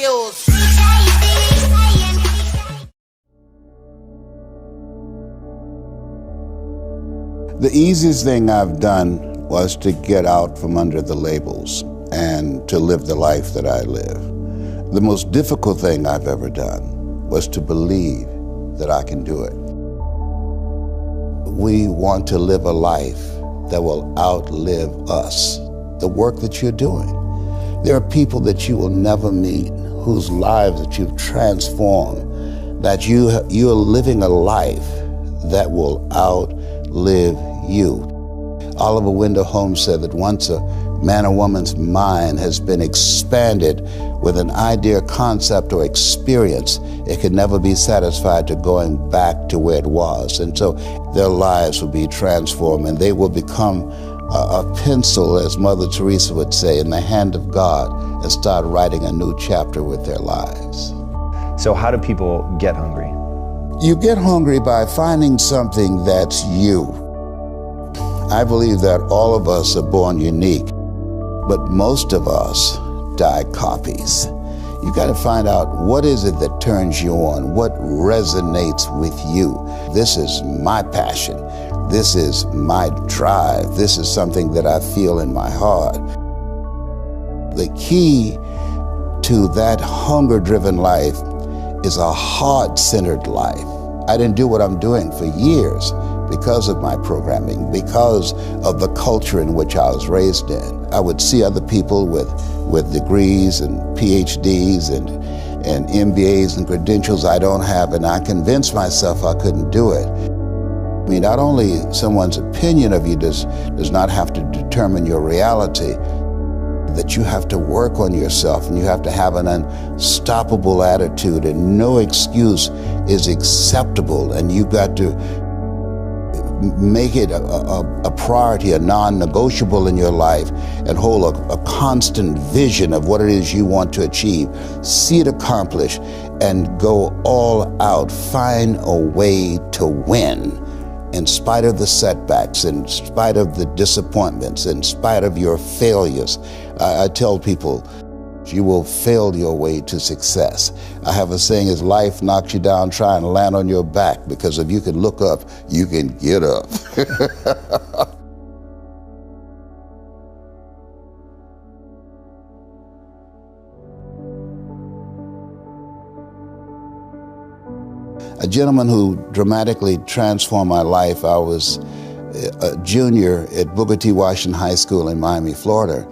Studios. The easiest thing I've done was to get out from under the labels and to live the life that I live. The most difficult thing I've ever done was to believe that I can do it. We want to live a life that will outlive us, the work that you're doing. There are people that you will never meet, whose lives that you've transformed, that you're living a life that will outlive you. Oliver Wendell Holmes said that once a man or woman's mind has been expanded with an idea, concept, or experience, it can never be satisfied to going back to where it was. And so their lives will be transformed and they will become a pencil, as Mother Teresa would say, in the hand of God and start writing a new chapter with their lives. So how do people get hungry? You get hungry by finding something that's you. I believe that all of us are born unique, but most of us die copies. You got to find out what is it that turns you on, what resonates with you. This is my passion. This is my drive. This is something that I feel in my heart. The key to that hunger-driven life is a heart-centered life. I didn't do what I'm doing for years because of my programming, because of the culture in which I was raised in. I would see other people with degrees and PhDs and MBAs and credentials I don't have, and I convinced myself I couldn't do it. I mean, not only someone's opinion of you does not have to determine your reality, that you have to work on yourself and you have to have an unstoppable attitude, and no excuse is acceptable, and you've got to make it a priority, a non-negotiable in your life, and hold a constant vision of what it is you want to achieve. See it accomplished and go all out. Find a way to win in spite of the setbacks, in spite of the disappointments, in spite of your failures. I tell people, you will fail your way to success. I have a saying, as life knocks you down, try and land on your back, because if you can look up, you can get up. A gentleman who dramatically transformed my life, I was a junior at Booker T. Washington High School in Miami, Florida.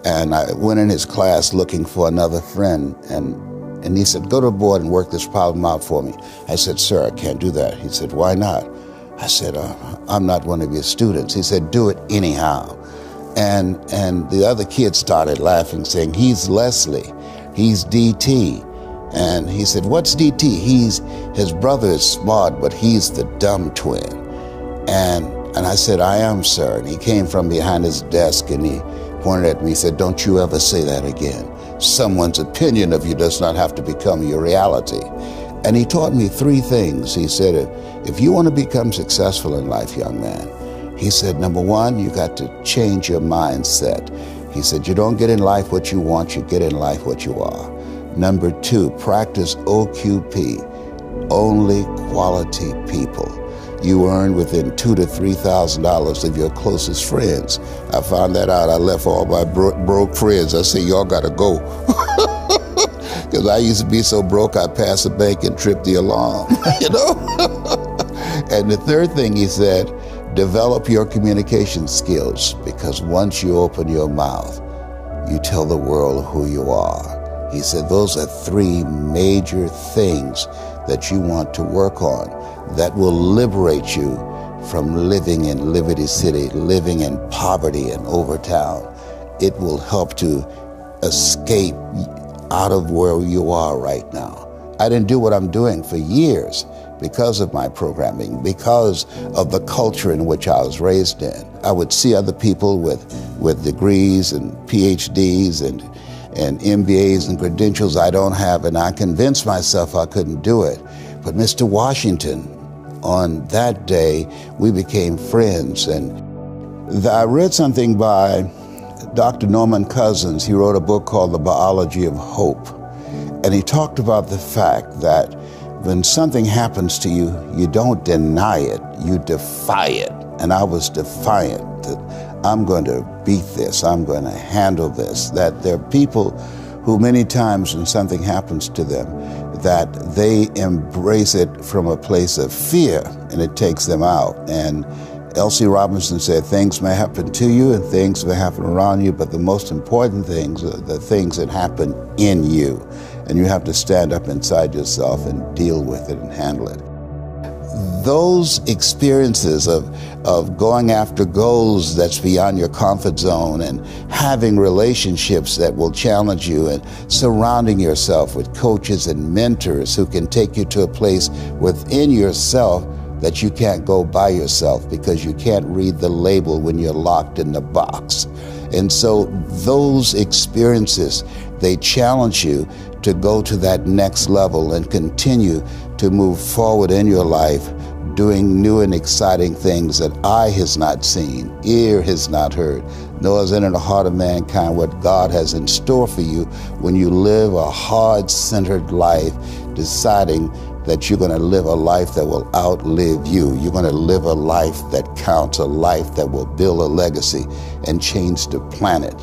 And I went in his class looking for another friend, and he said, go to the board and work this problem out for me. I said, sir, I can't do that. He said, why not? I said, I'm not one of your students. He said, do it anyhow. And the other kids started laughing, saying, he's Leslie, he's DT. And he said, what's DT? His brother is smart, but he's the dumb twin. And I said, I am, sir. And he came from behind his desk and he pointed at me and said, don't you ever say that again. Someone's opinion of you does not have to become your reality. And he taught me three things. He said, if you want to become successful in life, young man, he said, number one, you got to change your mindset. He said, you don't get in life what you want, you get in life what you are. Number two, practice OQP, only quality people. You earn within $2,000 to $3,000 of your closest friends. I found that out. I left all my broke friends. I said, y'all gotta go. Because I used to be so broke, I'd pass the bank and trip the alarm, you know? And the third thing he said, develop your communication skills, because once you open your mouth, you tell the world who you are. He said, those are three major things that you want to work on that will liberate you from living in Liberty City, living in poverty in Overtown. It will help to escape out of where you are right now. I didn't do what I'm doing for years because of my programming, because of the culture in which I was raised in. I would see other people with degrees and PhDs and MBAs and credentials I don't have, and I convinced myself I couldn't do it. But Mr. Washington, on that day, we became friends. And I read something by Dr. Norman Cousins. He wrote a book called The Biology of Hope. And he talked about the fact that when something happens to you, you don't deny it, you defy it. And I was defiant that I'm going to beat this, I'm going to handle this. That there are people who many times when something happens to them, that they embrace it from a place of fear and it takes them out. And L.C. Robinson said, things may happen to you and things may happen around you, but the most important things are the things that happen in you. And you have to stand up inside yourself and deal with it and handle it. Those experiences of going after goals that's beyond your comfort zone and having relationships that will challenge you and surrounding yourself with coaches and mentors who can take you to a place within yourself that you can't go by yourself because you can't read the label when you're locked in the box. And so those experiences, they challenge you to go to that next level and continue to move forward in your life, doing new and exciting things that eye has not seen, ear has not heard, nor has entered the heart of mankind what God has in store for you when you live a heart-centered life, deciding that you're going to live a life that will outlive you. You're going to live a life that counts, a life that will build a legacy and change the planet.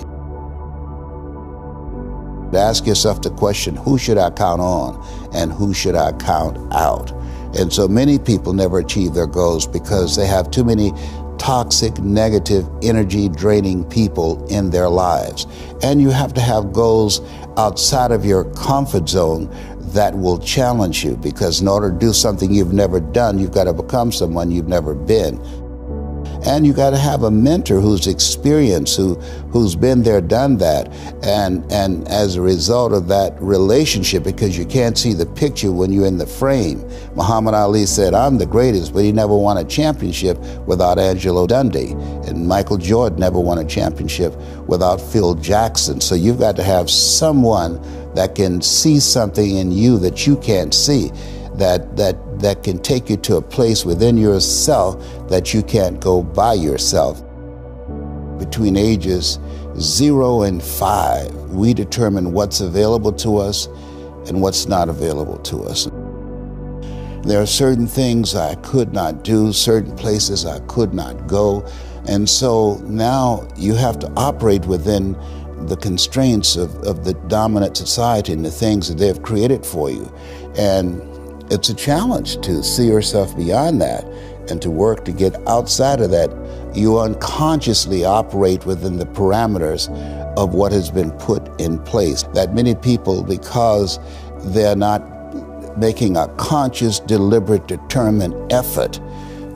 Ask yourself the question, who should I count on and who should I count out? And so many people never achieve their goals because they have too many toxic, negative, energy-draining people in their lives. And you have to have goals outside of your comfort zone that will challenge you, because in order to do something you've never done, you've got to become someone you've never been. And you got to have a mentor who's experienced, who's been there, done that. And as a result of that relationship, because you can't see the picture when you're in the frame. Muhammad Ali said, I'm the greatest, but he never won a championship without Angelo Dundee. And Michael Jordan never won a championship without Phil Jackson. So you've got to have someone that can see something in you that you can't see, that can take you to a place within yourself that you can't go by yourself. Between ages 0 and 5, we determine what's available to us and what's not available to us. There are certain things I could not do, certain places I could not go, and so now you have to operate within the constraints of the dominant society and the things that they've created for you. And it's a challenge to see yourself beyond that and to work to get outside of that. You unconsciously operate within the parameters of what has been put in place. That many people, because they're not making a conscious, deliberate, determined effort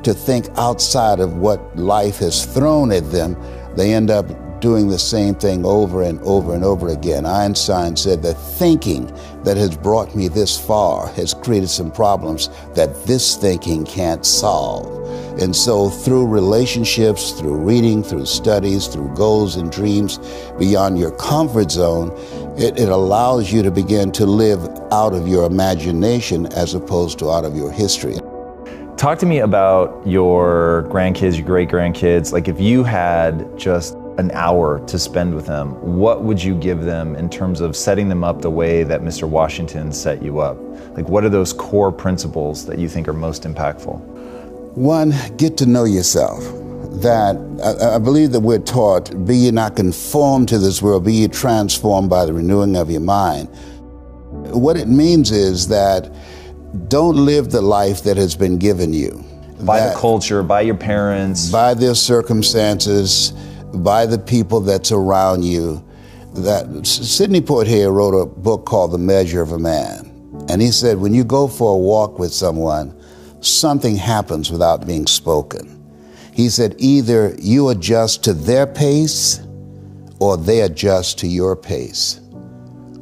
to think outside of what life has thrown at them, they end up doing the same thing over and over and over again. Einstein said that thinking that has brought me this far has created some problems that this thinking can't solve. And so through relationships, through reading, through studies, through goals and dreams beyond your comfort zone, it allows you to begin to live out of your imagination as opposed to out of your history. Talk to me about your grandkids, your great-grandkids. Like, if you had just an hour to spend with them, what would you give them in terms of setting them up the way that Mr. Washington set you up? Like, what are those core principles that you think are most impactful? One, get to know yourself. That I believe that we're taught, be ye not conformed to this world, be ye transformed by the renewing of your mind. What it means is that don't live the life that has been given you. By the culture, by your parents. By their circumstances, by the people that's around you. That Sidney Poitier wrote a book called The Measure of a Man. And he said, when you go for a walk with someone, something happens without being spoken. He said, either you adjust to their pace or they adjust to your pace.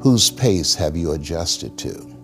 Whose pace have you adjusted to?